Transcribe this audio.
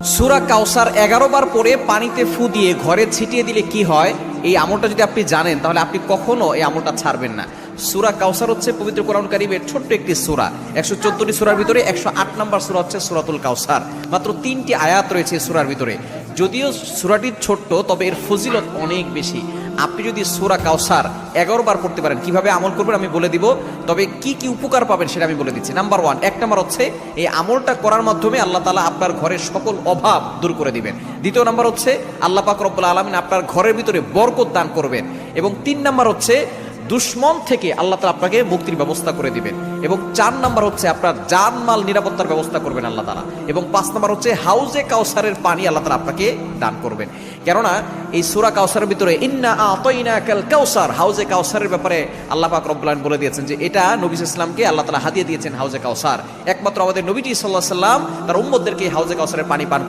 সূরা কাউসার 11 বার পরে পানিতে ফু দিয়ে ঘরে ছিটিয়ে দিলে কি হয়, এই আমলটা যদি আপনি জানেন তাহলে আপনি কখনো এই আমলটা ছাড়বেন না। সূরা কাউসার হচ্ছে পবিত্র কোরআন কারীমের ছোট্ট একটি সূরা। 114টি সূরার ভিতরে 108 নম্বর সূরা হচ্ছে সূরাতুল কাউসার। মাত্র 3টি আয়াত রয়েছে এই সূরার ভিতরে। যদিও সূরাটি ছোট্ট, তবে এর ফজিলত অনেক বেশি। আপনি যদি সূরা কাউসার 11 বার পড়তে পারেন, কিভাবে আমল করবেন আমি বলে দিব, তবে কি কি উপকার পাবেন সেটা আমি বলে দিচ্ছি। নাম্বার 1, 1 নাম্বার হচ্ছে এই আমলটা করার মাধ্যমে আল্লাহ তাআলা আপনার ঘরের সকল অভাব দূর করে দিবেন। দ্বিতীয় নাম্বার হচ্ছে আল্লাহ পাক রব্বুল আলামিন আপনার ঘরের ভিতরে বরকত দান করবেন। এবং 3 নাম্বার হচ্ছে দুশ্মন থেকে আল্লাহ তাআলা আপনাকে মুক্তির ব্যবস্থা করে দিবেন। এবং 4 নাম্বার হচ্ছে আপনার জানমাল নিরাপত্তার ব্যবস্থা করবেন আল্লাহ তাআলা। এবং 5 নাম্বার হচ্ছে হাউজে কাউসারের পানি আল্লাহ তাআলা আপনাকে দান করবেন। কেননা এই সূরা কাউসারের ভিতরে ইন্না আতাইনাকাল কাউসার, হাউজে কাউসারের ব্যাপারে আল্লাহ পাক রব্বুল আলামিন বলে দিয়েছেন যে এটা নবী সাল্লাল্লাহু আলাইহি ওয়াসাল্লামকে আল্লাহ তাআলা হাদিয়া দিয়েছেন হাউজে কাউসার। একমাত্র আমাদের নবীজি সাল্লাল্লাহু আলাইহি ওয়াসাল্লাম তার উম্মতদেরকে হাউজে কাউসারের পানি পান